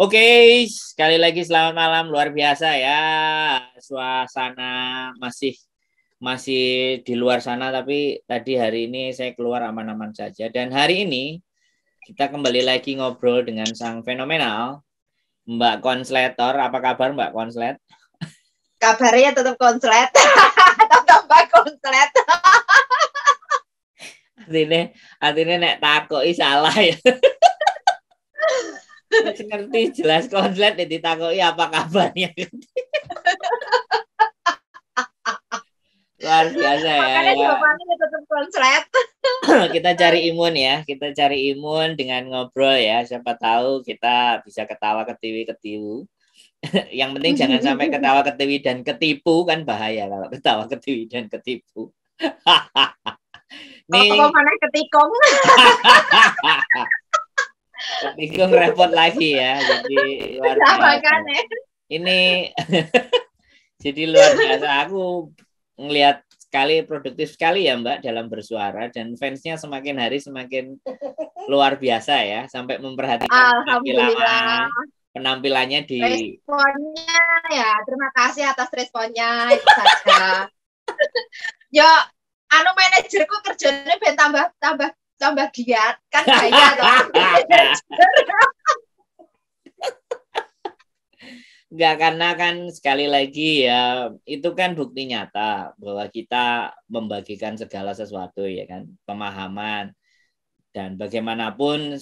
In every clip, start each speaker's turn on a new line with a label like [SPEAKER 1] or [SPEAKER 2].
[SPEAKER 1] Oke, sekali lagi selamat malam, luar biasa ya. Suasana masih masih di luar sana, tapi tadi hari ini saya keluar aman-aman saja. Dan hari ini kita kembali lagi ngobrol dengan sang fenomenal Mbak Konsletor. Apa kabar Mbak Konslet?
[SPEAKER 2] Kabarnya tetap konslet. Tetap Mbak konslet.
[SPEAKER 1] Artinya nek takoki salah ya. Ngerti jelas konslet ditakoki apa kabarnya. Luar biasa ya.
[SPEAKER 2] Makanya jawabannya tetap konslet.
[SPEAKER 1] Kita cari imun ya, kita cari imun dengan ngobrol ya. Siapa tahu kita bisa ketawa ketiwi-ketiwu. Yang penting jangan sampai ketawa ketiwi dan ketipu, kan bahaya kalau ketawa ketiwi dan ketipu.
[SPEAKER 2] Nih. Apa mana ketikung?
[SPEAKER 1] Ketikung repot lagi ya. Jadi luar biasa. Ini jadi luar biasa. Aku ngelihat sekali produktif sekali ya Mbak dalam bersuara, dan fansnya semakin hari semakin luar biasa ya, sampai memperhatikan penampilannya di
[SPEAKER 2] responnya ya. Terima kasih atas responnya itu saja. Ya, manajerku kerjanya ben tambah giat kan gaya
[SPEAKER 1] Enggak, karena kan sekali lagi ya, itu kan bukti nyata bahwa kita membagikan segala sesuatu ya kan, pemahaman, dan bagaimanapun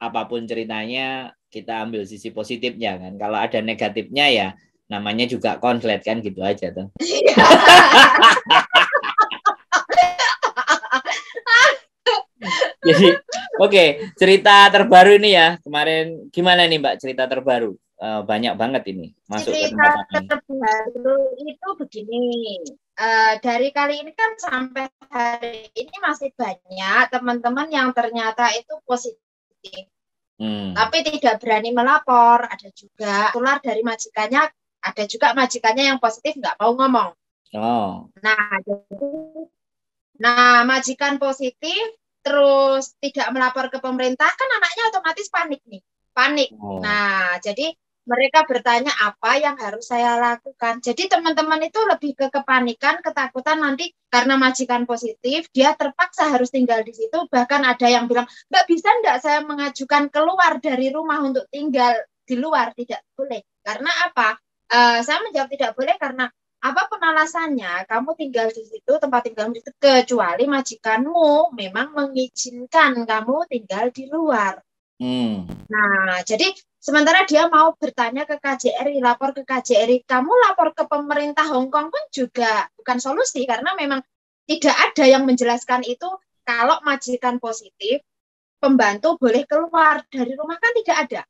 [SPEAKER 1] apapun ceritanya kita ambil sisi positifnya kan. Kalau ada negatifnya ya namanya juga konslet kan, gitu aja tuh. Jadi oke, cerita terbaru ini ya kemarin gimana nih Mbak, cerita terbaru? Banyak banget ini masuk ke tempat
[SPEAKER 2] ini. Terbaru itu begini, dari kali ini kan sampai hari ini masih banyak teman-teman yang ternyata itu positif, tapi tidak berani melapor. Ada juga tular dari majikannya, ada juga majikannya yang positif nggak mau ngomong. Nah, majikan positif terus tidak melapor ke pemerintah, kan anaknya otomatis panik. Nah, jadi mereka bertanya apa yang harus saya lakukan. Jadi teman-teman itu lebih ke kepanikan, ketakutan nanti karena majikan positif, dia terpaksa harus tinggal di situ. Bahkan ada yang bilang, nggak bisa nggak saya mengajukan keluar dari rumah untuk tinggal di luar. Tidak boleh. Karena apa? Saya menjawab tidak boleh karena apapun alasannya, kamu tinggal di situ, tempat tinggal di situ, kecuali majikanmu memang mengizinkan kamu tinggal di luar. Nah, jadi sementara dia mau bertanya ke KJRI, lapor ke KJRI, kamu lapor ke pemerintah Hong Kong pun juga bukan solusi, karena memang tidak ada yang menjelaskan itu. Kalau majikan positif, pembantu boleh keluar dari rumah, kan tidak ada.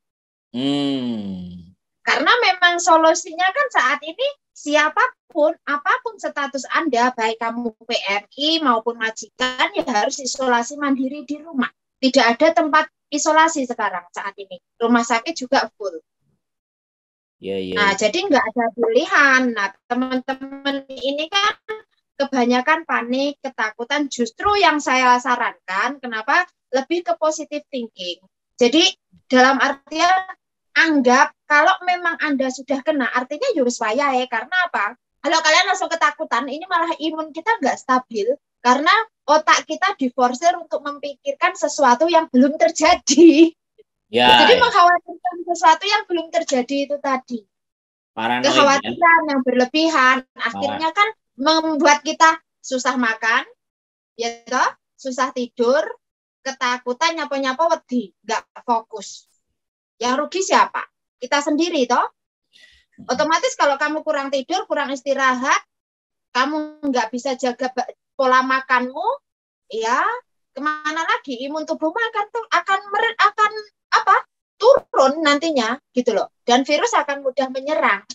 [SPEAKER 2] Karena memang solusinya kan saat ini siapapun, apapun status Anda, baik kamu PMI maupun majikan, ya harus isolasi mandiri di rumah. Tidak ada tempat isolasi sekarang saat ini. Rumah sakit juga full. Nah, jadi nggak ada pilihan. Nah, teman-teman ini kan kebanyakan panik, ketakutan. Justru yang saya sarankan, kenapa lebih ke positive thinking. Jadi dalam artian anggap kalau memang Anda sudah kena, artinya yus waya ya. Karena apa? Kalau kalian langsung ketakutan, ini malah imun kita nggak stabil. Karena otak kita diforsir untuk memikirkan sesuatu yang belum terjadi. Jadi mengkhawatirkan sesuatu yang belum terjadi itu tadi.
[SPEAKER 1] Paranoid,
[SPEAKER 2] kekhawatiran yang berlebihan. Akhirnya kan membuat kita susah makan, ya toh, susah tidur, ketakutan, nyapa-nyapa wedi, nggak fokus. Yang rugi siapa? Kita sendiri toh. Otomatis kalau kamu kurang tidur, kurang istirahat, kamu nggak bisa jaga pola makanmu, ya kemana lagi? Imun tubuhmu akan turun nantinya, gitu loh. Dan virus akan mudah menyerang.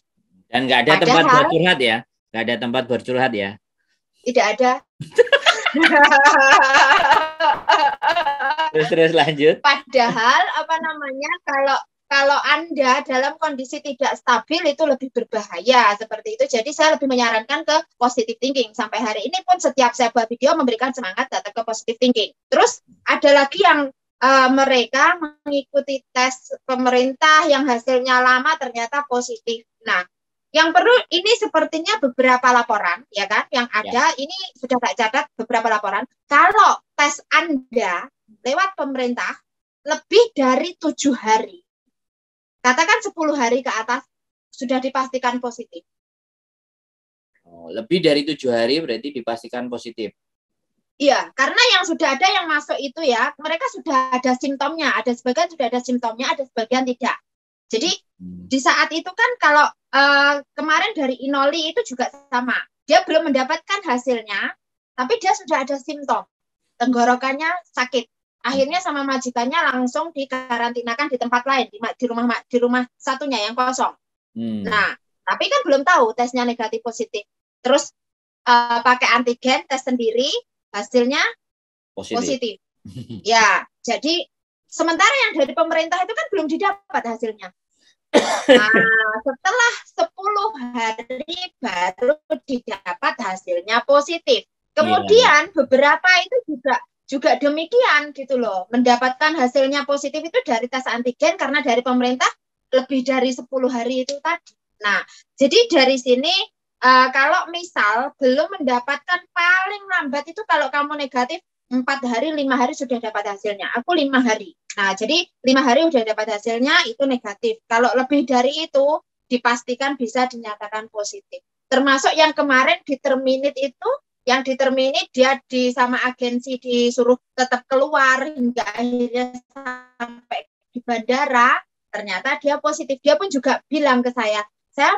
[SPEAKER 1] Dan nggak ada tempat bercurhat ya? Nggak ada tempat bercurhat ya?
[SPEAKER 2] Tidak ada.
[SPEAKER 1] Terus lanjut.
[SPEAKER 2] Padahal kalau Anda dalam kondisi tidak stabil itu lebih berbahaya seperti itu. Jadi saya lebih menyarankan ke positive thinking. Sampai hari ini pun setiap saya buat video memberikan semangat datang ke positive thinking. Terus ada lagi yang mereka mengikuti tes pemerintah yang hasilnya lama ternyata positif. Nah, yang perlu ini sepertinya beberapa laporan, ya kan, yang ada ini sudah tak catat beberapa laporan. Kalau tes Anda lewat pemerintah lebih dari 7 hari, katakan 10 hari ke atas, sudah dipastikan positif.
[SPEAKER 1] Lebih dari 7 hari berarti dipastikan positif.
[SPEAKER 2] Iya, karena yang sudah ada yang masuk itu ya, mereka sudah ada simptomnya, ada sebagian sudah ada simptomnya, ada sebagian tidak. Jadi di saat itu kan kalau kemarin dari Inoli itu juga sama, dia belum mendapatkan hasilnya, tapi dia sudah ada simptom, tenggorokannya sakit. Akhirnya sama majikannya langsung dikarantinakan di tempat lain, di rumah satunya yang kosong. Nah, tapi kan belum tahu tesnya negatif positif. Terus pakai antigen, tes sendiri, hasilnya positif. Ya, jadi sementara yang dari pemerintah itu kan belum didapat hasilnya. Nah, setelah 10 hari baru didapat hasilnya positif. Kemudian beberapa itu juga demikian gitu loh. Mendapatkan hasilnya positif itu dari tes antigen karena dari pemerintah lebih dari 10 hari itu tadi. Nah, jadi dari sini kalau misal belum mendapatkan paling lambat itu kalau kamu negatif 4 hari, 5 hari sudah dapat hasilnya. Aku 5 hari. Nah, jadi 5 hari sudah dapat hasilnya itu negatif. Kalau lebih dari itu dipastikan bisa dinyatakan positif. Termasuk yang kemarin di Terminit itu, yang di Terminit dia sama agensi disuruh tetap keluar hingga akhirnya sampai di bandara, ternyata dia positif. Dia pun juga bilang ke saya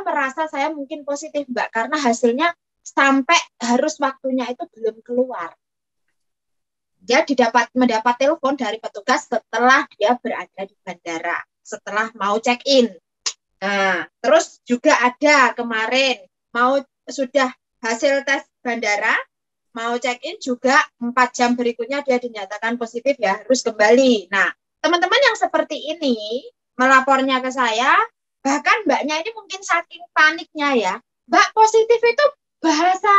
[SPEAKER 2] merasa saya mungkin positif, Mbak, karena hasilnya sampai harus waktunya itu belum keluar. Dia mendapat telepon dari petugas setelah dia berada di bandara, setelah mau check-in. Nah, terus juga ada kemarin sudah hasil tes bandara, mau check-in juga 4 jam berikutnya dia dinyatakan positif, ya harus kembali. Nah, teman-teman yang seperti ini melapornya ke saya, bahkan mbaknya ini mungkin saking paniknya ya, Mbak positif itu bahasa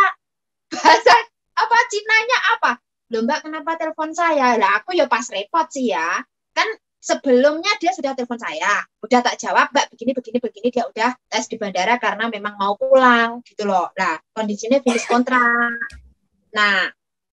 [SPEAKER 2] apa Cinanya apa? Loh Mbak kenapa telepon saya? Lah aku ya pas repot sih ya. Kan sebelumnya dia sudah telepon saya, udah tak jawab Mbak begini dia udah tes di bandara karena memang mau pulang gitu loh. Nah kondisinya finish kontrak. Nah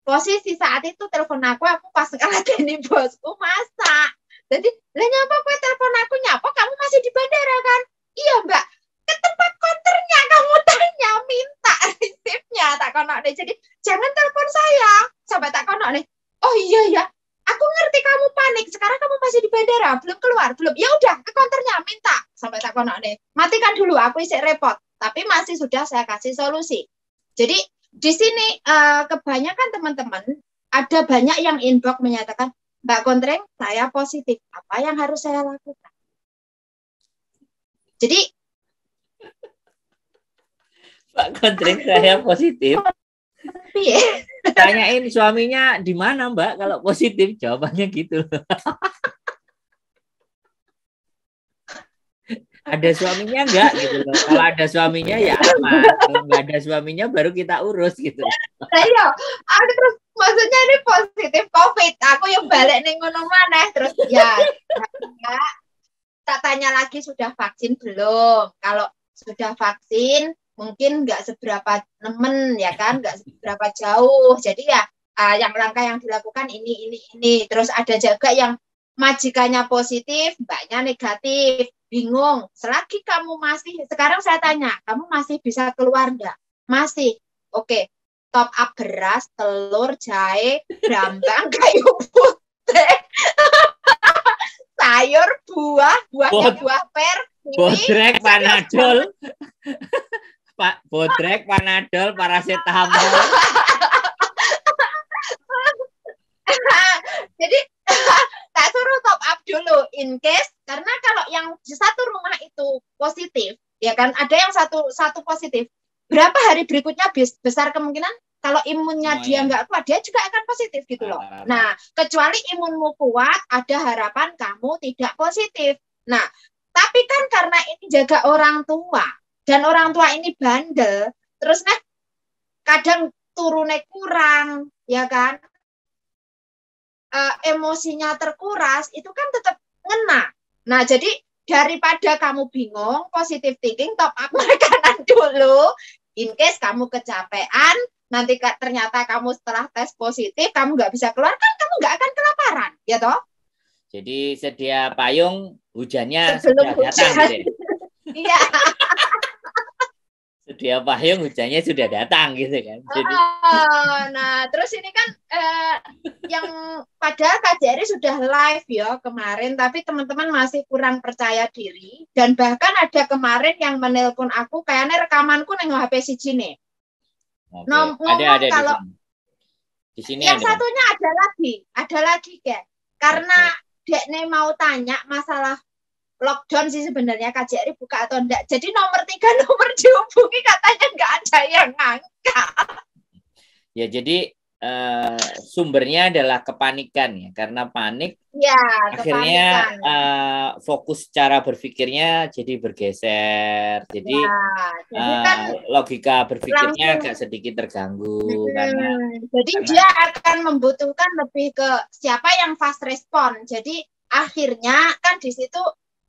[SPEAKER 2] posisi saat itu telepon aku pas ngeladeni bosku masak. Jadi lah nyapa kue telepon aku nyapa kamu masih di bandara kan? Iya Mbak, ke tempat konternya kamu tanya minta resipnya tak kono deh. Jadi jangan telepon saya sampai tak kono nih. Oh iya ya, aku ngerti kamu panik. Sekarang kamu masih di bandara, belum keluar, belum. Ya udah ke konternya minta sampai tak kono nih. Matikan dulu, aku isi repot. Tapi masih sudah saya kasih solusi. Jadi di sini kebanyakan teman-teman ada banyak yang inbox menyatakan Mbak Kontreng, saya positif. Apa yang harus saya lakukan? Jadi
[SPEAKER 1] Mbak Kontreng saya positif. Tanyain suaminya di mana Mbak kalau positif, jawabannya gitu. Ada suaminya enggak gitu loh. Kalau ada suaminya ya aman. Kalau enggak ada suaminya baru kita urus gitu.
[SPEAKER 2] Ayo, aku terus maksudnya ini positif COVID. Aku yang balik nih ngono maneh terus ya tak tanya lagi sudah vaksin belum? Kalau sudah vaksin mungkin nggak seberapa nemen ya kan, nggak seberapa jauh. Jadi ya yang langkah yang dilakukan ini. Terus ada juga yang majikannya positif, mbaknya negatif, bingung. Selagi kamu masih, sekarang saya tanya, kamu masih bisa keluar enggak? Masih. Oke, top up beras, telur, jahe, brambang, kayu putih, sayur, buahnya buah per,
[SPEAKER 1] bodrek, panadol, Pak bodrek, panadol, paracetamol.
[SPEAKER 2] Jadi tak suruh top up dulu in case, karena kalau yang di satu rumah itu positif, ya kan ada yang satu positif, berapa hari berikutnya besar kemungkinan kalau imunnya dia nggak kuat, dia juga akan positif gitu loh. Nah, kecuali imunmu kuat, ada harapan kamu tidak positif. Nah, tapi kan karena ini jaga orang tua, dan orang tua ini bandel, terus kadang turunnya kurang, ya kan? emosinya terkuras, itu kan tetap ngena. Nah, jadi daripada kamu bingung, positive thinking, top up makanan dulu. In case kamu kecapean, nanti ternyata kamu setelah tes positif, kamu nggak bisa keluar, kan kamu nggak akan kelaparan, ya toh?
[SPEAKER 1] Jadi sedia payung, hujannya
[SPEAKER 2] sebelum
[SPEAKER 1] sudah datang
[SPEAKER 2] hujan.
[SPEAKER 1] gitu ya?
[SPEAKER 2] Iya.
[SPEAKER 1] Sedia payung, hujannya sudah datang gitu kan. Jadi
[SPEAKER 2] Nah, terus ini kan yang padahal KJRI sudah live ya kemarin, tapi teman-teman masih kurang percaya diri, dan bahkan ada kemarin yang menelpon aku, kayaknya rekamanku nengok HP si Jine.
[SPEAKER 1] Oke.
[SPEAKER 2] Ngomong
[SPEAKER 1] Ada
[SPEAKER 2] kalau
[SPEAKER 1] di sini
[SPEAKER 2] yang
[SPEAKER 1] ada.
[SPEAKER 2] satunya ada lagi kan, karena Dekne mau tanya masalah lockdown sih sebenarnya KJRI buka atau enggak. Jadi nomor 3 nomor dihubungi katanya enggak ada yang ngangkat.
[SPEAKER 1] Ya, jadi sumbernya adalah kepanikan ya, karena panik
[SPEAKER 2] ya,
[SPEAKER 1] akhirnya fokus cara berpikirnya jadi bergeser. Jadi,
[SPEAKER 2] jadi kan
[SPEAKER 1] logika berpikirnya
[SPEAKER 2] langsung
[SPEAKER 1] agak sedikit terganggu karena
[SPEAKER 2] dia akan membutuhkan lebih ke siapa yang fast respon. Jadi akhirnya kan di situ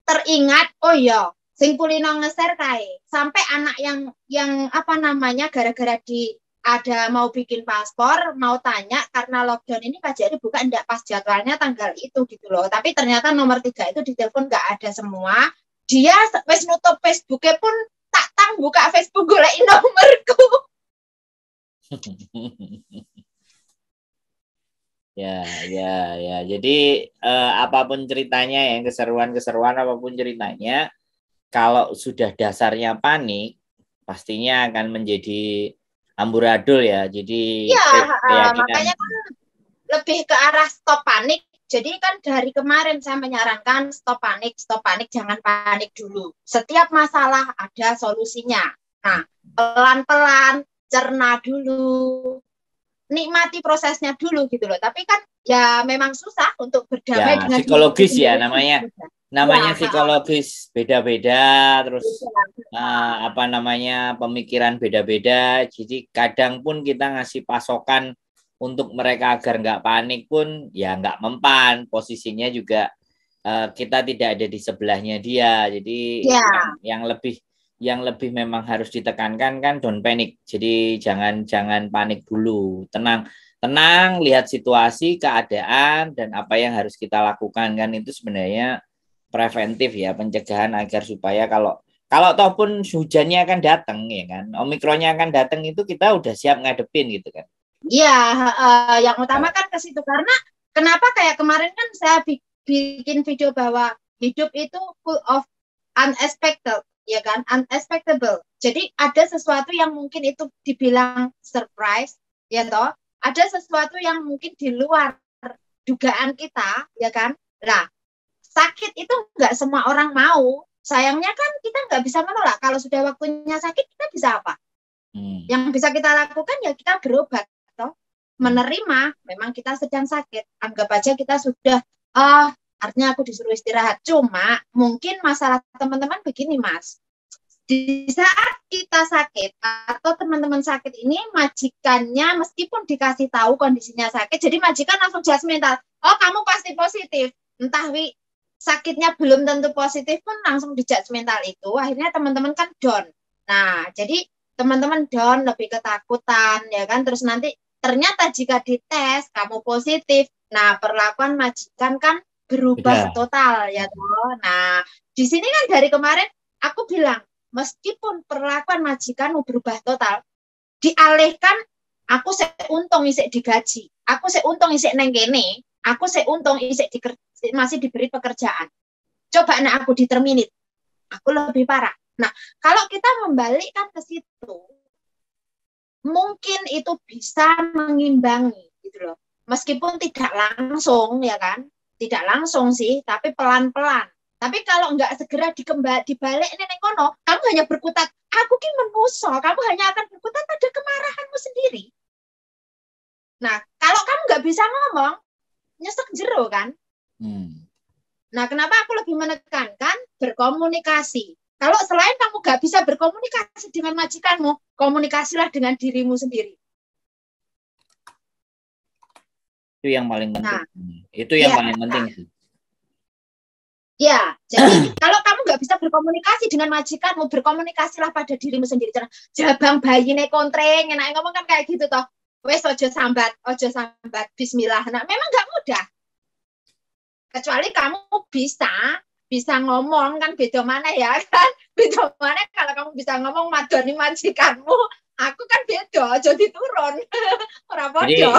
[SPEAKER 2] teringat, oh iya, sing Pulino nge-share kae. Sampai anak yang apa namanya gara-gara ada mau bikin paspor, mau tanya karena lockdown ini KJRI buka enggak pas jadwalnya tanggal itu gitu loh. Tapi ternyata nomor 3 itu di telepon enggak ada semua. Dia wis nutup Facebooknya pun tak tang buka Facebook golek nomorku.
[SPEAKER 1] Ya. Jadi apapun ceritanya ya, keseruan apapun ceritanya, kalau sudah dasarnya panik, pastinya akan menjadi amburadul ya. Jadi
[SPEAKER 2] makanya kan lebih ke arah stop panik. Jadi kan dari kemarin saya menyarankan stop panik, jangan panik dulu. Setiap masalah ada solusinya. Nah, pelan-pelan, cerna dulu, nikmati prosesnya dulu gitu loh. Tapi kan ya memang susah untuk berdamai dengan
[SPEAKER 1] psikologis ya namanya psikologis beda-beda, terus pemikiran beda-beda. Jadi kadang pun kita ngasih pasokan untuk mereka agar nggak panik pun ya nggak mempan, posisinya juga kita tidak ada di sebelahnya dia. Jadi yang lebih memang harus ditekankan kan don't panic. Jadi jangan panik dulu, tenang, lihat situasi, keadaan, dan apa yang harus kita lakukan. Kan itu sebenarnya preventif ya, pencegahan agar supaya kalau toh pun hujannya akan datang ya kan, Omikronnya akan datang, itu kita udah siap ngadepin gitu kan.
[SPEAKER 2] Iya, yang utama kan ke situ, karena kenapa kayak kemarin kan saya bikin video bahwa hidup itu full of unexpected, ya kan, unexpectable. Jadi ada sesuatu yang mungkin itu dibilang surprise, ya toh, ada sesuatu yang mungkin di luar dugaan kita, ya kan. Nah, sakit itu nggak semua orang mau. Sayangnya kan kita nggak bisa menolak. Kalau sudah waktunya sakit, kita bisa apa? Yang bisa kita lakukan ya kita berobat, toh. Menerima memang kita sedang sakit. Anggap aja kita sudah, artinya aku disuruh istirahat. Cuma mungkin masalah teman-teman begini, Mas. Di saat kita sakit atau teman-teman sakit ini, majikannya meskipun dikasih tahu kondisinya sakit, jadi majikan langsung judgmental. Oh, kamu pasti positif. Entah sakitnya belum tentu positif pun langsung di judgmental itu, akhirnya teman-teman kan down. Nah, jadi teman-teman down, lebih ketakutan, ya kan. Terus nanti ternyata jika dites kamu positif, nah perlakuan majikan kan berubah total, ya toh. Nah, di sini kan dari kemarin aku bilang, meskipun perlakuan majikanmu berubah total, dialihkan aku seuntung isik digaji, aku seuntung isik neng kene, aku seuntung isik masih diberi pekerjaan. Coba aku diterminit, aku lebih parah. Nah, kalau kita membalikkan ke situ, mungkin itu bisa mengimbangi gitu loh. Meskipun tidak langsung, ya kan, tidak langsung sih, tapi pelan-pelan. Tapi kalau nggak segera dibalik neneng kono, kamu hanya berkutat, aku ki menuso, kamu hanya akan berkutat pada kemarahanmu sendiri. Nah, kalau kamu nggak bisa ngomong, nyesek jero kan. Nah, kenapa aku lebih menekankan berkomunikasi? Kalau selain kamu nggak bisa berkomunikasi dengan majikanmu, komunikasilah dengan dirimu sendiri.
[SPEAKER 1] Itu yang paling penting.
[SPEAKER 2] Nah,
[SPEAKER 1] itu yang paling penting sih.
[SPEAKER 2] Ya, jadi kalau kamu nggak bisa berkomunikasi dengan majikanmu, berkomunikasilah pada dirimu sendiri. Jabang bayi nih kontreng, enak ngomong kan kayak gitu toh. Wes ojo sambat, bismillah. Nah, memang nggak mudah. Kecuali kamu bisa ngomong kan beda mana ya kan? Beda mana kalau kamu bisa ngomong madoni majikanmu, aku kan beda, jadi turun. Orang bodoh.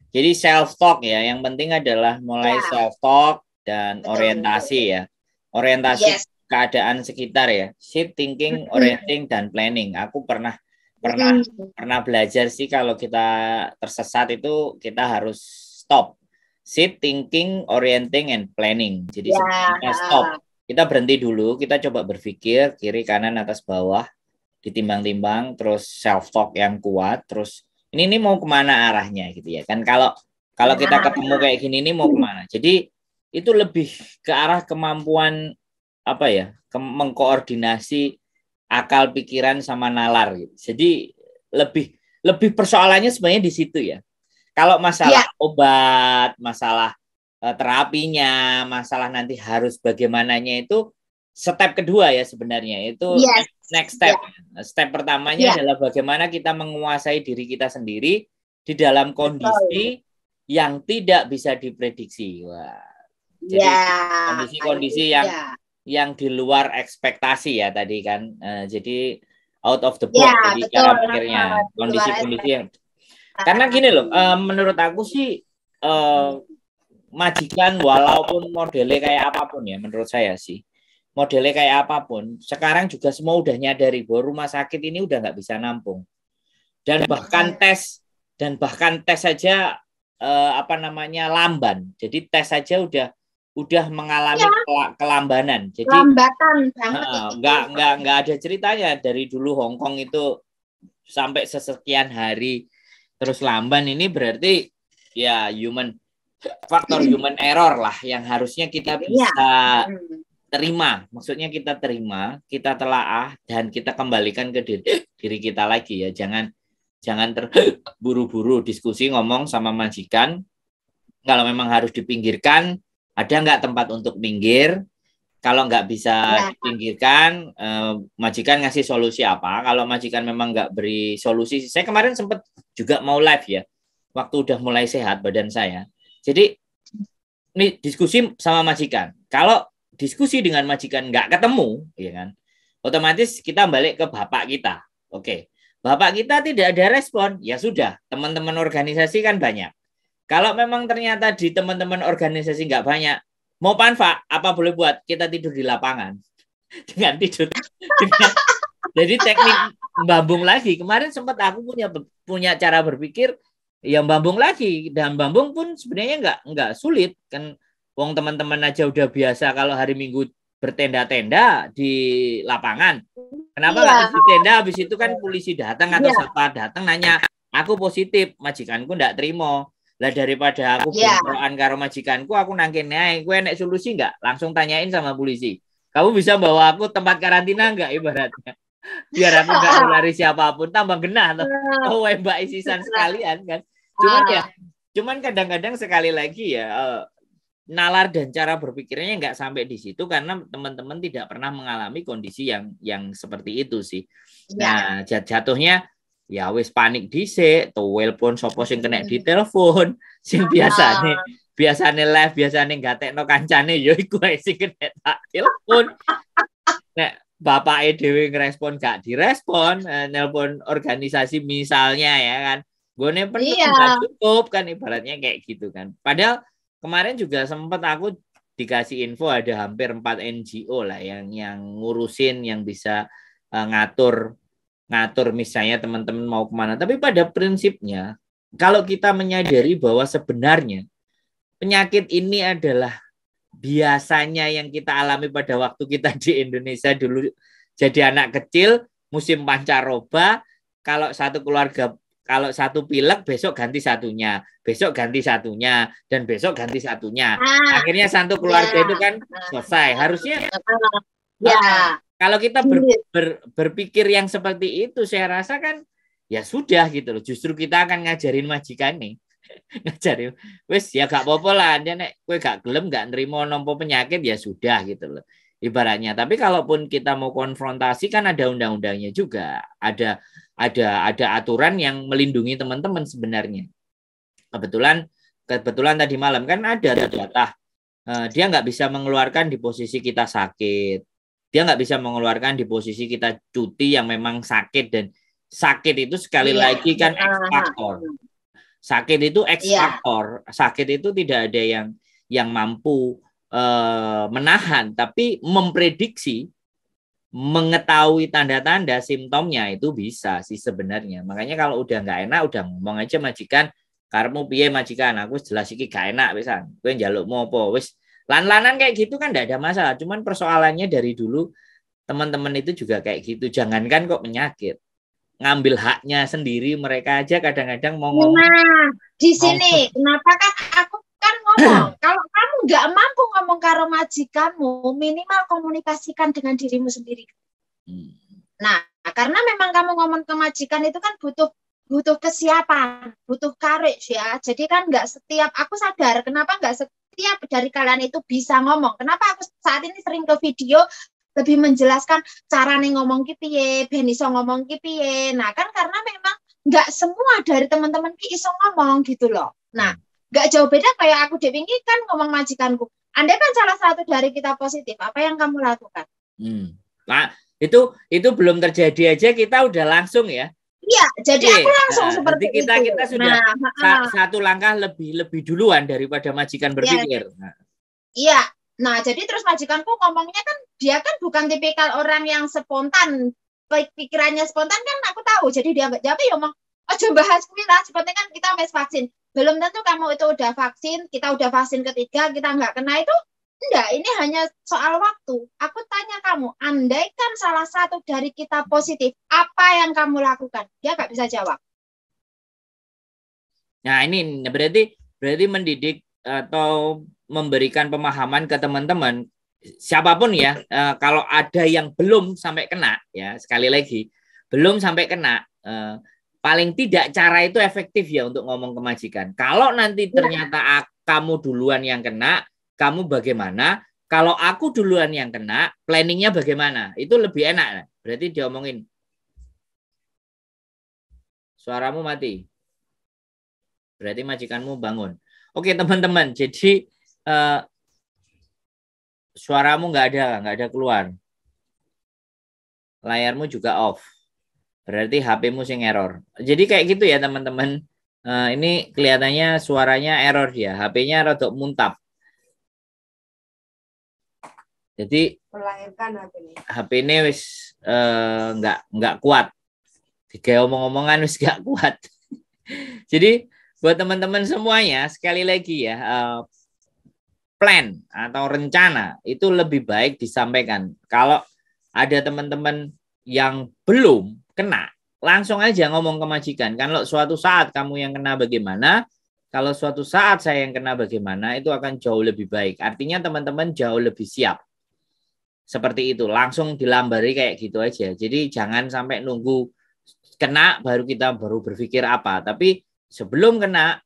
[SPEAKER 1] Jadi self talk ya, yang penting adalah mulai self talk dan orientasi ya. Orientasi keadaan sekitar ya. Shift thinking, orienting dan planning. Aku pernah belajar sih kalau kita tersesat itu kita harus stop. Shift thinking, orienting and planning. Jadi kita stop. Kita berhenti dulu, kita coba berpikir kiri kanan atas bawah, ditimbang-timbang, terus self talk yang kuat, terus ini mau kemana arahnya gitu ya kan. Kalau kita ketemu kayak gini ini mau kemana. Jadi itu lebih ke arah kemampuan apa ya, mengkoordinasi akal, pikiran sama nalar gitu. Jadi lebih persoalannya sebenarnya di situ ya. Kalau masalah obat, masalah terapinya, masalah nanti harus bagaimananya itu step kedua ya sebenarnya. Itu next step. Step pertamanya adalah bagaimana kita menguasai diri kita sendiri di dalam kondisi yang tidak bisa diprediksi. Wah. Jadi kondisi-kondisi yang di luar ekspektasi ya tadi kan. Jadi out of the box. Jadi cara pikirnya kondisi-kondisi yang karena gini loh, menurut aku sih majikan walaupun modelnya kayak apapun ya, menurut saya sih modelnya kayak apapun, sekarang juga semua udah nyadari bahwa rumah sakit ini udah nggak bisa nampung dan bahkan tes saja lamban. Jadi tes saja udah mengalami kelambanan. Jadi
[SPEAKER 2] lambatan banget.
[SPEAKER 1] Nggak ada ceritanya dari dulu Hong Kong itu sampai sesekian hari terus lamban. Ini berarti ya faktor human error lah yang harusnya kita bisa terima. Maksudnya kita terima, kita telaah dan kita kembalikan ke diri kita lagi ya. Jangan terburu-buru diskusi ngomong sama majikan. Kalau memang harus dipinggirkan, ada nggak tempat untuk minggir? Kalau nggak bisa dipinggirkan, majikan ngasih solusi apa? Kalau majikan memang nggak beri solusi, saya kemarin sempat juga mau live ya, waktu udah mulai sehat badan saya. Jadi ini diskusi sama majikan. Kalau diskusi dengan majikan nggak ketemu, ya kan? Otomatis kita balik ke bapak kita. Oke, bapak kita tidak ada respon, ya sudah. Teman-teman organisasi kan banyak. Kalau memang ternyata di teman-teman organisasi nggak banyak, mau panfa, apa boleh buat? Kita tidur di lapangan. Dengan tidur. Jadi teknik bambung lagi. Kemarin sempat aku punya cara berpikir, yang bambung lagi. Dan bambung pun sebenarnya nggak sulit. Kan wong teman-teman aja udah biasa kalau hari Minggu bertenda-tenda di lapangan. Kenapa nggak di tenda? Habis itu kan polisi datang atau siapa datang nanya, aku positif, majikanku nggak terima. Lah daripada aku berperan karo majikanku, aku nangkin naik, gue enek solusi nggak? Langsung tanyain sama polisi. Kamu bisa bawa aku tempat karantina nggak ibaratnya? Biar aku nggak nulari siapapun, tambah genah loh. Oh, Mbak isisan sekalian kan. Cuman kadang-kadang sekali lagi ya, nalar dan cara berpikirnya nggak sampai di situ karena teman-teman tidak pernah mengalami kondisi yang seperti itu sih. Nah, jatuhnya ya wis panik dhisik, telepon sapa sing kena ditelepon, sing biasane live, biasane gatekno kancane ya iku sing kena tak telepon. Nek bapake dhewe ngrespon gak direspon, nelpon organisasi misalnya ya kan. Gone penuh gak cukup kan ibaratnya kayak gitu kan. Padahal kemarin juga sempat aku dikasih info ada hampir 4 NGO lah yang ngurusin, yang bisa ngatur misalnya teman-teman mau kemana. Tapi pada prinsipnya, kalau kita menyadari bahwa sebenarnya penyakit ini adalah biasanya yang kita alami pada waktu kita di Indonesia dulu jadi anak kecil, musim pancaroba, kalau satu keluarga, kalau satu pilek, besok ganti satunya, besok ganti satunya, dan besok ganti satunya. Akhirnya satu keluarga itu kan selesai. Harusnya kalau kita berpikir yang seperti itu, saya rasa kan ya sudah gitu loh. Justru kita akan ngajarin majikan nih. ngajari wis ya gak apa-apa lah, nek kowe gak gelem gak nerima nampa penyakit ya sudah gitu loh ibaratnya. Tapi kalaupun kita mau konfrontasi kan ada undang-undangnya juga, ada aturan yang melindungi teman-teman sebenarnya. Kebetulan tadi malam kan ada jatah, dia nggak bisa mengeluarkan di posisi kita sakit, dia nggak bisa mengeluarkan di posisi kita cuti yang memang sakit, dan sakit itu sekali lagi kan X faktor. Sakit itu X faktor. Sakit itu tidak ada yang mampu menahan, tapi memprediksi, mengetahui tanda-tanda simptomnya itu bisa sih sebenarnya. Makanya kalau udah nggak enak udah ngomong aja majikan, karepmu piye majikan, aku jelas iki gak enak pisan. Kowe njalukmu apa? Wis lan-lanan kayak gitu kan enggak ada masalah. Cuman persoalannya dari dulu teman-teman itu juga kayak gitu. Jangankan kok penyakit, ngambil haknya sendiri mereka aja kadang-kadang mau ngomong.
[SPEAKER 2] Nah, di sini kenapa kan aku kan ngomong, kalau kamu nggak mampu ngomong karo majikanmu, minimal komunikasikan dengan dirimu sendiri. Nah, karena memang kamu ngomong ke majikan itu kan butuh kesiapan, butuh courage ya. Jadi kan nggak setiap, aku sadar kenapa nggak setiap dari kalian itu bisa ngomong. Kenapa aku saat ini sering ke video lebih menjelaskan cara nih ngomong piye, ben iso ngomong piye. Nah, kan karena memang nggak semua dari teman-teman iso ngomong gitu loh. Nah, nggak jauh beda kayak aku Dewi kan ngomong majikanku. Andai kan salah satu dari kita positif, apa yang kamu lakukan?
[SPEAKER 1] Nah, itu belum terjadi aja kita udah langsung ya.
[SPEAKER 2] Iya, jadi aku langsung seperti
[SPEAKER 1] kita
[SPEAKER 2] itu.
[SPEAKER 1] Kita sudah satu langkah lebih duluan daripada majikan berpikir.
[SPEAKER 2] Iya. Nah, jadi terus majikanku ngomongnya kan dia kan bukan tipikal orang yang spontan, pikirannya spontan kan aku tahu. Jadi dia jawab ya ngomong, "Oh, coba bahas kuwi lah, seperti kan kita mes vaksin. Belum tentu kamu itu udah vaksin, kita udah vaksin ketiga, kita nggak kena itu. Enggak, ini hanya soal waktu. Aku tanya kamu, andaikan salah satu dari kita positif, apa yang kamu lakukan?" Dia nggak bisa jawab.
[SPEAKER 1] Nah, ini berarti mendidik atau memberikan pemahaman ke teman-teman siapapun ya, kalau ada yang belum sampai kena ya, sekali lagi belum sampai kena, paling tidak cara itu efektif ya untuk ngomong ke majikan. Kalau nanti ternyata kamu duluan yang kena, kamu bagaimana? Kalau aku duluan yang kena, planningnya bagaimana? Itu lebih enak. Berarti diomongin. Suaramu mati. Berarti majikanmu bangun. Oke teman-teman, jadi suaramu nggak ada keluar. Layarmu juga off. Berarti HP-mu sing error. Jadi kayak gitu ya teman-teman. Ini kelihatannya suaranya error dia. HP-nya rada muntap. Jadi HP ini wis nggak kuat. Kayak omong-omongan wis nggak kuat. Jadi buat teman-teman semuanya sekali lagi ya, plan atau rencana itu lebih baik disampaikan. Kalau ada teman-teman yang belum kena, langsung aja ngomong ke majikan. Kalau suatu saat kamu yang kena bagaimana, kalau suatu saat saya yang kena bagaimana, itu akan jauh lebih baik. Artinya teman-teman jauh lebih siap. Seperti itu, langsung dilambari kayak gitu aja. Jadi jangan sampai nunggu kena baru berpikir apa. Tapi sebelum kena,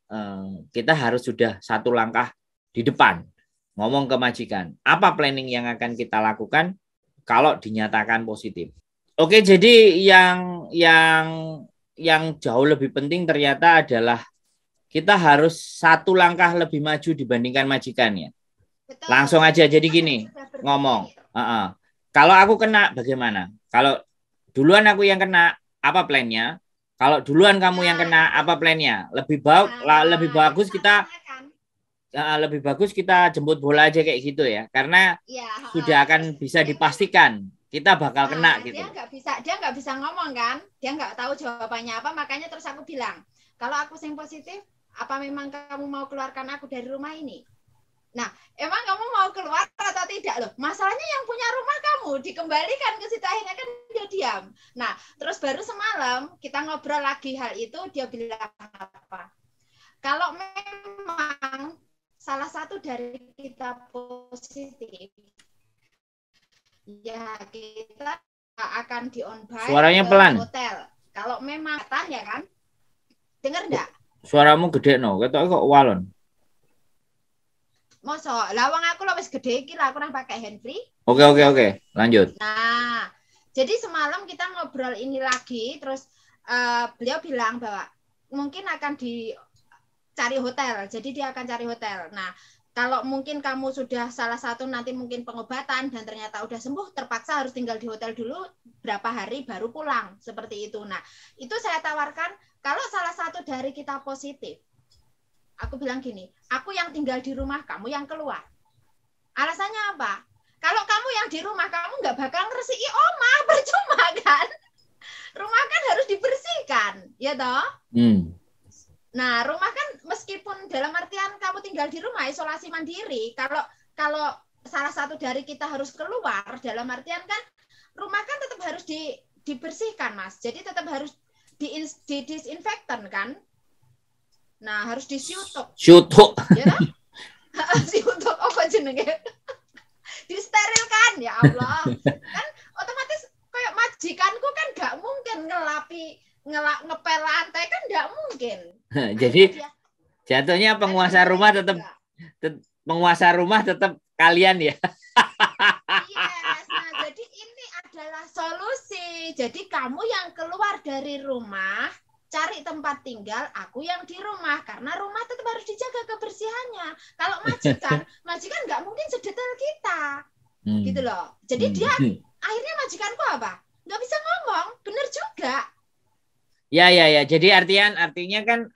[SPEAKER 1] kita harus sudah satu langkah di depan. Ngomong ke majikan, apa planning yang akan kita lakukan kalau dinyatakan positif. Oke, jadi yang jauh lebih penting ternyata adalah kita harus satu langkah lebih maju dibandingkan majikannya. Betul. Langsung aja, jadi gini, ngomong. Kalau aku kena bagaimana? Kalau duluan aku yang kena, apa plannya? Kalau duluan kamu yang kena, apa plannya? Lebih bagus kita jemput bola aja kayak gitu ya, karena sudah akan bisa dipastikan kita bakal kena gitu.
[SPEAKER 2] Dia nggak bisa ngomong kan, dia nggak tahu jawabannya apa, makanya terus aku bilang, kalau aku yang positif, apa memang kamu mau keluarkan aku dari rumah ini? Nah, emang kamu mau keluar atau tidak loh? Masalahnya yang punya rumah kamu dikembalikan ke situ, akhirnya kan dia diam. Nah, terus baru semalam kita ngobrol lagi hal itu, dia bilang apa? Kalau memang salah satu dari kita positif, ya kita akan di on-bike
[SPEAKER 1] suaranya pelan.
[SPEAKER 2] Hotel. Kalau memang tanya kan, dengar enggak?
[SPEAKER 1] suaramu gede no, ketok kok walon.
[SPEAKER 2] Mosok, lawang aku lo wis gede iki lah, aku nang pakai handfree.
[SPEAKER 1] Oke, lanjut.
[SPEAKER 2] Nah, jadi semalam kita ngobrol ini lagi, terus beliau bilang bahwa mungkin akan dicari hotel, jadi dia akan cari hotel. Nah, kalau mungkin kamu sudah salah satu nanti mungkin pengobatan dan ternyata udah sembuh, terpaksa harus tinggal di hotel dulu berapa hari baru pulang, seperti itu. Nah, itu saya tawarkan kalau salah satu dari kita positif, aku bilang gini, aku yang tinggal di rumah, kamu yang keluar. Alasannya apa? Kalau kamu yang di rumah, kamu nggak bakal ngeresiki omah, percuma kan? Rumah kan harus dibersihkan, ya toh? Nah, rumah kan meskipun dalam artian kamu tinggal di rumah, isolasi mandiri, kalau salah satu dari kita harus keluar, dalam artian kan rumah kan tetap harus dibersihkan, Mas. Jadi tetap harus didisinfektan kan? Nah, harus disiutuk.
[SPEAKER 1] Siutuk.
[SPEAKER 2] Ya kan? Siutuk apa jenenge? Disterilkan, ya Allah. Kan otomatis kayak majikanku kan nggak mungkin ngepel lantai kan nggak mungkin.
[SPEAKER 1] Jadi jatuhnya penguasa rumah tetap kalian ya.
[SPEAKER 2] Yes. Nah, jadi ini adalah solusi. Jadi kamu yang keluar dari rumah cari tempat tinggal, aku yang di rumah, karena rumah tetap harus dijaga kebersihannya. Kalau majikan nggak mungkin sedetail kita, gitu loh. Jadi dia akhirnya majikanku apa? Nggak bisa ngomong, bener juga.
[SPEAKER 1] Ya. Jadi artinya kan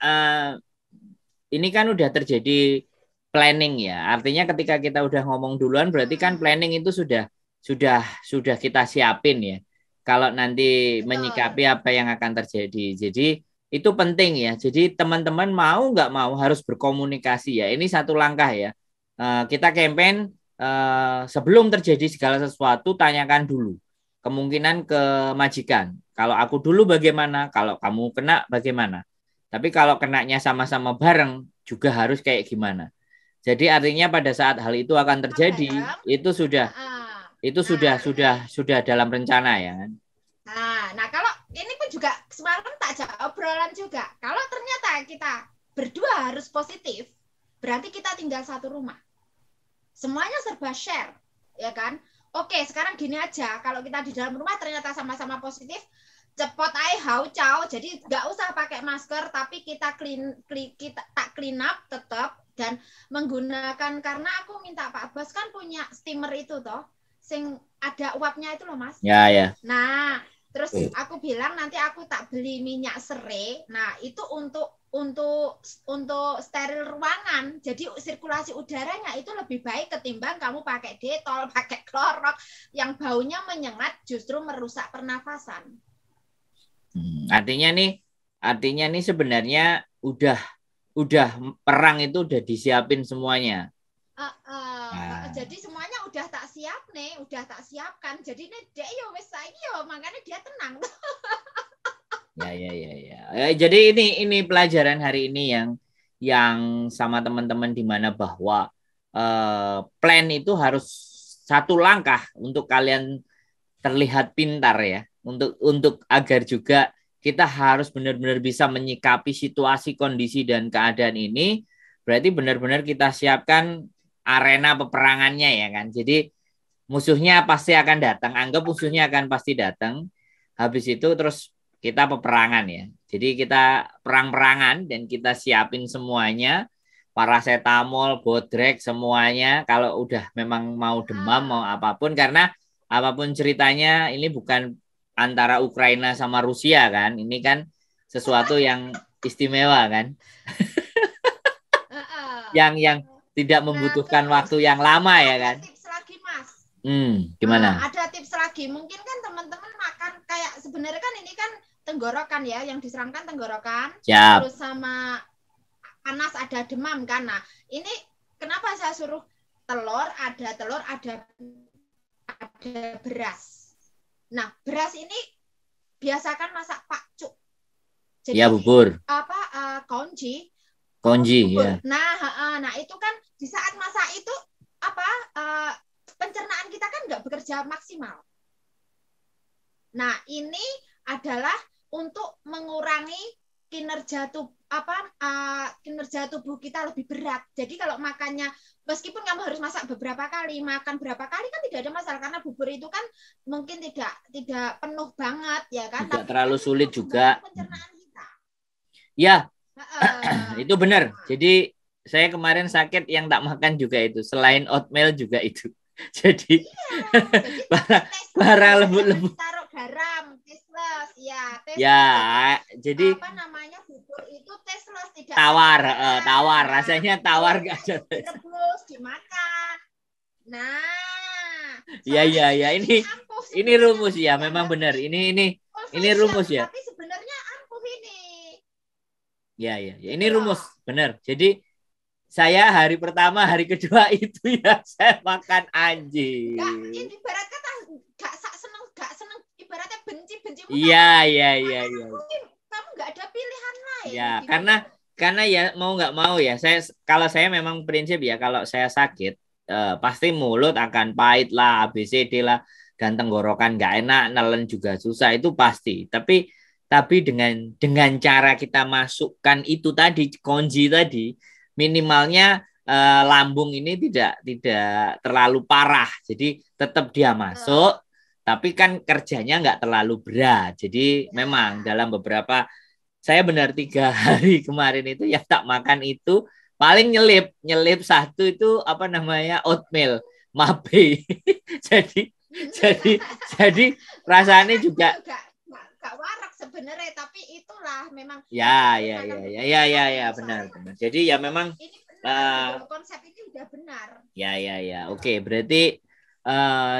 [SPEAKER 1] ini kan udah terjadi planning ya. Artinya ketika kita udah ngomong duluan, berarti kan planning itu sudah kita siapin ya. Kalau nanti menyikapi apa yang akan terjadi. Jadi itu penting ya. Jadi teman-teman mau nggak mau harus berkomunikasi ya. Ini satu langkah ya. Kita campaign sebelum terjadi segala sesuatu, tanyakan dulu kemungkinan ke majikan. Kalau aku dulu bagaimana? Kalau kamu kena bagaimana? Tapi kalau kenanya sama-sama bareng juga harus kayak gimana? Jadi artinya pada saat hal itu akan terjadi, itu sudah dalam rencana ya kan.
[SPEAKER 2] Nah kalau ini pun juga semalam tak jawab obrolan juga. Kalau ternyata kita berdua harus positif, berarti kita tinggal satu rumah. Semuanya serba share, ya kan? Oke, sekarang gini aja. Kalau kita di dalam rumah ternyata sama-sama positif, cepot aja hau cao. Jadi nggak usah pakai masker, tapi kita clean up tetap dan menggunakan, karena aku minta Pak Bos kan punya steamer itu toh, sing ada uapnya itu loh Mas.
[SPEAKER 1] Ya.
[SPEAKER 2] Nah, terus aku bilang nanti aku tak beli minyak serai. Nah, itu untuk steril ruangan. Jadi sirkulasi udaranya itu lebih baik ketimbang kamu pakai detol, pakai Clorox yang baunya menyengat, justru merusak pernafasan.
[SPEAKER 1] Artinya nih sebenarnya udah perang itu udah disiapin semuanya.
[SPEAKER 2] Jadi semuanya udah tak siapkan. Jadi nih dia yo wis saiki yo makanya dia tenang.
[SPEAKER 1] Ya. Jadi ini pelajaran hari ini yang sama teman-teman di mana bahwa plan itu harus satu langkah untuk kalian terlihat pintar ya. Untuk agar juga kita harus benar-benar bisa menyikapi situasi, kondisi dan keadaan ini. Berarti benar-benar kita siapkan arena peperangannya ya kan. Jadi musuhnya pasti akan datang, anggap musuhnya akan pasti datang. Habis itu terus kita peperangan ya. Jadi kita perang-perangan dan kita siapin semuanya, paracetamol, bodrek semuanya. Kalau udah memang mau demam mau apapun, karena apapun ceritanya ini bukan antara Ukraina sama Rusia kan. Ini kan sesuatu yang istimewa kan. yang tidak membutuhkan waktu yang lama ya kan.
[SPEAKER 2] Ada tips lagi Mas.
[SPEAKER 1] Gimana?
[SPEAKER 2] Ada tips lagi. Mungkin kan teman-teman makan kayak sebenarnya kan ini kan tenggorokan ya, yang diserangkan tenggorokan.
[SPEAKER 1] Siap.
[SPEAKER 2] Terus sama panas, ada demam kan. Nah, ini kenapa saya suruh telur, ada beras. Nah, beras ini biasakan masak pakcuk. Jadi
[SPEAKER 1] ya bubur.
[SPEAKER 2] Konji
[SPEAKER 1] bubur. Ya.
[SPEAKER 2] Nah itu kan di saat masak itu pencernaan kita kan nggak bekerja maksimal. Nah ini adalah untuk mengurangi kinerja tubuh kita lebih berat. Jadi kalau makannya, meskipun kamu harus masak beberapa kali, makan berapa kali kan tidak ada masalah, karena bubur itu kan mungkin tidak penuh banget ya kan.
[SPEAKER 1] Tidak terlalu sulit juga.
[SPEAKER 2] Pencernaan kita.
[SPEAKER 1] Ya, itu benar. Jadi saya kemarin sakit yang tak makan juga itu, selain oatmeal juga itu. Jadi para lembut-lembut.
[SPEAKER 2] Taruh garam, tasteless, ya.
[SPEAKER 1] Ya, jadi
[SPEAKER 2] apa namanya, bubur itu tasteless, tidak
[SPEAKER 1] tawar, rasanya tawar gak ada.
[SPEAKER 2] Direbus, dimakan. Nah,
[SPEAKER 1] ya ini rumus ya, memang benar. Ini rumus ya.
[SPEAKER 2] Tapi sebenarnya ampuh ini.
[SPEAKER 1] Ya, ini rumus, benar. Jadi saya hari pertama, hari kedua itu ya saya makan anjing.
[SPEAKER 2] Ibarat kata gak seneng, ibaratnya benci.
[SPEAKER 1] Iya.
[SPEAKER 2] Kamu gak ada pilihan lain.
[SPEAKER 1] Ya, karena ya mau nggak mau ya, kalau saya memang prinsip ya, kalau saya sakit pasti mulut akan pahit lah, ABCD lah, dan tenggorokan nggak enak, nelen juga susah, itu pasti. Tapi dengan cara kita masukkan itu tadi, kunci tadi, minimalnya lambung ini tidak terlalu parah, jadi tetap dia masuk, tapi kan kerjanya nggak terlalu berat. Jadi memang dalam beberapa, saya benar 3 hari kemarin itu ya tak makan itu, paling nyelip satu itu apa namanya, oatmeal mabe. jadi rasanya juga
[SPEAKER 2] gak warak sebenarnya, tapi itulah memang
[SPEAKER 1] ya benar. Jadi ya memang
[SPEAKER 2] konsep ini udah benar.
[SPEAKER 1] Ya. Oke, berarti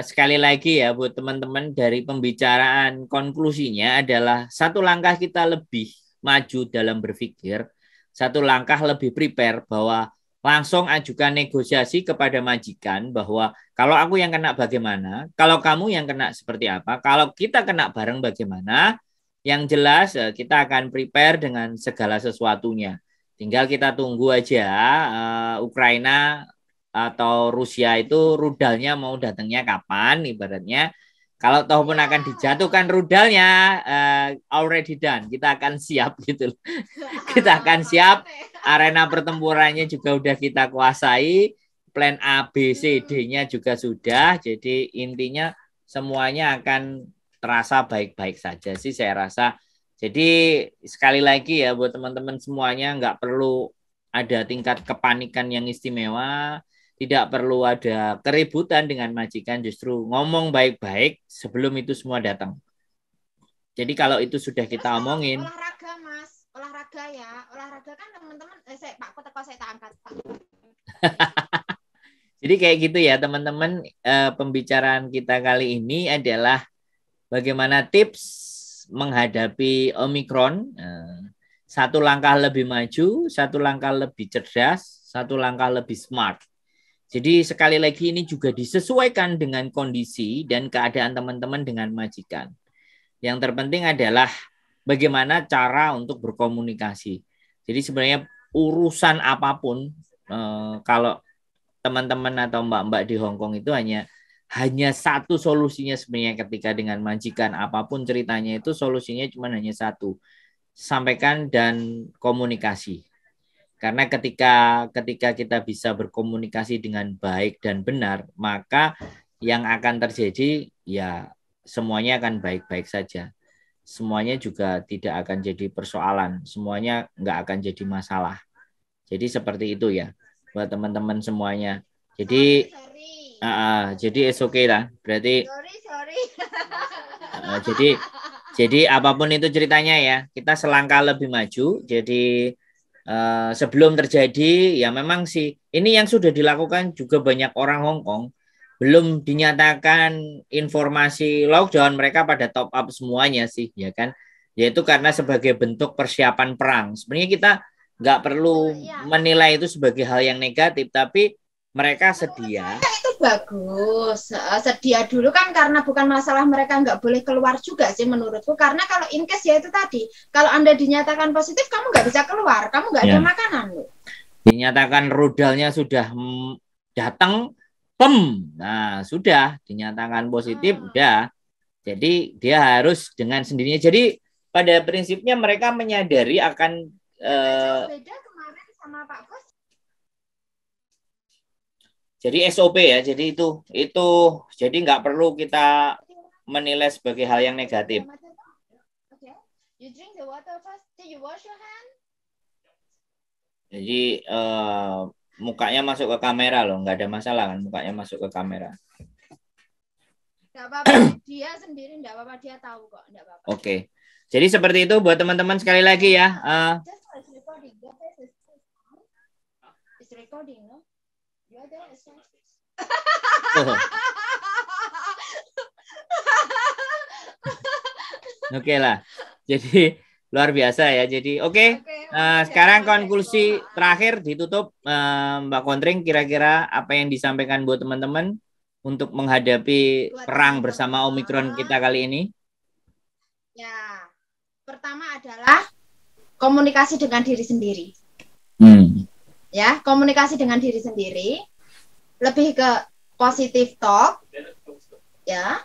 [SPEAKER 1] sekali lagi ya buat teman-teman, dari pembicaraan konklusinya adalah satu langkah kita lebih maju dalam berpikir, satu langkah lebih prepare, bahwa langsung ajukan negosiasi kepada majikan bahwa kalau aku yang kena bagaimana, kalau kamu yang kena seperti apa, kalau kita kena bareng bagaimana. Yang jelas kita akan prepare dengan segala sesuatunya. Tinggal kita tunggu aja Ukraina atau Rusia itu rudalnya mau datangnya kapan, ibaratnya. Kalau toh pun akan dijatuhkan rudalnya, already done. Kita akan siap gitu. Kita akan siap. Arena pertempurannya juga udah kita kuasai. Plan A, B, C, D-nya juga sudah. Jadi intinya semuanya akan terasa baik-baik saja sih saya rasa. Jadi sekali lagi ya buat teman-teman semuanya, nggak perlu ada tingkat kepanikan yang istimewa. Tidak perlu ada keributan dengan majikan, justru ngomong baik-baik sebelum itu semua datang. Jadi kalau itu sudah kita omongin.
[SPEAKER 2] Olahraga Mas, olahraga kan teman-teman, Pak Kota saya tak angkat Pak.
[SPEAKER 1] Jadi kayak gitu ya teman-teman, pembicaraan kita kali ini adalah bagaimana tips menghadapi Omikron. Satu langkah lebih maju, satu langkah lebih cerdas, satu langkah lebih smart. Jadi sekali lagi ini juga disesuaikan dengan kondisi dan keadaan teman-teman dengan majikan. Yang terpenting adalah bagaimana cara untuk berkomunikasi. Jadi sebenarnya urusan apapun, kalau teman-teman atau mbak-mbak di Hong Kong itu hanya satu solusinya sebenarnya ketika dengan majikan, apapun ceritanya itu solusinya cuma hanya satu, sampaikan dan komunikasi. Karena ketika kita bisa berkomunikasi dengan baik dan benar, maka yang akan terjadi ya semuanya akan baik-baik saja. Semuanya juga tidak akan jadi persoalan, semuanya nggak akan jadi masalah. Jadi seperti itu ya buat teman-teman semuanya. Jadi jadi it's okay lah. Berarti jadi apapun itu ceritanya ya, kita selangkah lebih maju. Jadi sebelum terjadi ya memang sih ini yang sudah dilakukan juga banyak orang Hong Kong, belum dinyatakan informasi lockdown mereka pada top up semuanya sih ya kan, yaitu karena sebagai bentuk persiapan perang. Sebenarnya kita nggak perlu menilai itu sebagai hal yang negatif, tapi mereka sedia.
[SPEAKER 2] Itu bagus, sedia dulu kan, karena bukan masalah mereka nggak boleh keluar juga sih menurutku, karena kalau in case ya itu tadi, kalau Anda dinyatakan positif kamu nggak bisa keluar, kamu nggak ada makanan loh.
[SPEAKER 1] Dinyatakan rudalnya sudah datang, nah sudah dinyatakan positif, udah. Jadi dia harus dengan sendirinya. Jadi pada prinsipnya mereka menyadari akan
[SPEAKER 2] beda kemarin sama Pak Bos.
[SPEAKER 1] Jadi SOP ya, jadi itu jadi nggak perlu kita menilai sebagai hal yang negatif.
[SPEAKER 2] Okay. You drink the water first. Did you wash your hand?
[SPEAKER 1] Jadi mukanya masuk ke kamera loh, nggak ada masalah kan mukanya masuk ke kamera.
[SPEAKER 2] Nggak apa-apa, dia sendiri nggak apa-apa, dia tahu kok, nggak apa-apa.
[SPEAKER 1] Oke, jadi seperti itu buat teman-teman sekali lagi ya.
[SPEAKER 2] Just recording, it's recording, no? You are there,
[SPEAKER 1] Oke lah, jadi luar biasa ya. Jadi oke. Sekarang konklusi terakhir ditutup Mbak Kontring, kira-kira apa yang disampaikan buat teman-teman untuk menghadapi perang bersama Omikron kita kali ini?
[SPEAKER 2] Ya, pertama adalah komunikasi dengan diri sendiri. Ya, komunikasi dengan diri sendiri, lebih ke positive talk, ya.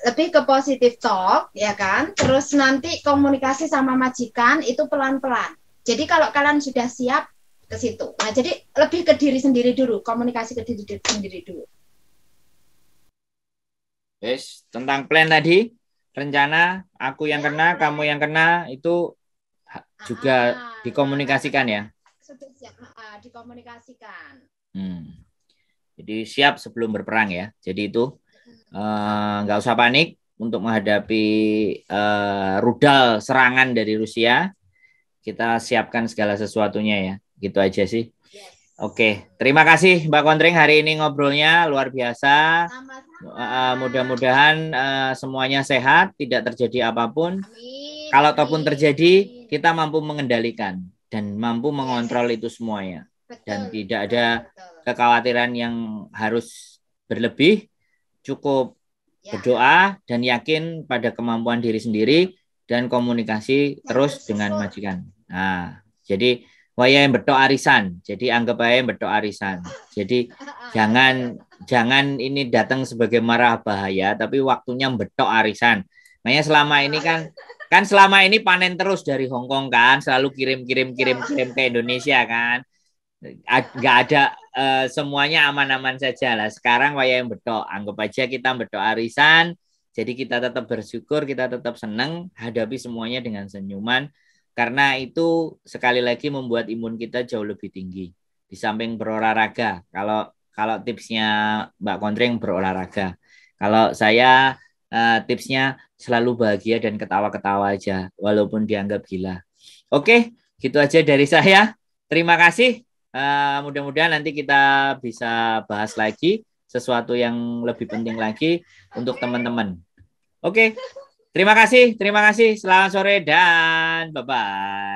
[SPEAKER 2] Lebih ke positive talk, ya kan? Terus nanti komunikasi sama majikan itu pelan-pelan. Jadi kalau kalian sudah siap ke situ. Nah, jadi lebih ke diri sendiri dulu, komunikasi ke diri sendiri dulu.
[SPEAKER 1] Yes, tentang plan tadi, rencana aku yang kena, kamu yang kena itu juga dikomunikasikan ya.
[SPEAKER 2] Sudah siap, dikomunikasikan.
[SPEAKER 1] Jadi siap sebelum berperang ya. Jadi itu nggak usah panik untuk menghadapi rudal serangan dari Rusia. Kita siapkan segala sesuatunya ya. Gitu aja sih. Yes. Oke, terima kasih Mbak Kontring hari ini ngobrolnya luar biasa. Mudah-mudahan semuanya sehat, tidak terjadi apapun. Amin. Kalau ataupun terjadi, kita mampu mengendalikan dan mampu mengontrol itu semuanya. Dan tidak ada kekhawatiran yang harus berlebih. Cukup berdoa dan yakin pada kemampuan diri sendiri dan komunikasi terus dengan majikan. Nah, jadi waya yang betok arisan. Jadi anggap aja yang betok arisan. Jadi jangan ini datang sebagai marah bahaya, tapi waktunya betok arisan. Makanya selama ini kan selama ini panen terus dari Hong Kong kan, selalu kirim ke Indonesia kan. Nggak ada semuanya aman-aman saja lah. Sekarang wayang betok, anggap aja kita betok arisan, jadi kita tetap bersyukur, kita tetap senang, hadapi semuanya dengan senyuman, karena itu sekali lagi membuat imun kita jauh lebih tinggi. Di samping berolahraga, kalau tipsnya Mbak Kontring berolahraga, kalau saya tipsnya selalu bahagia dan ketawa-ketawa aja, walaupun dianggap gila. Oke, gitu aja dari saya. Terima kasih. Mudah-mudahan nanti kita bisa bahas lagi sesuatu yang lebih penting lagi untuk teman-teman. Oke, terima kasih. Selamat sore dan bye-bye.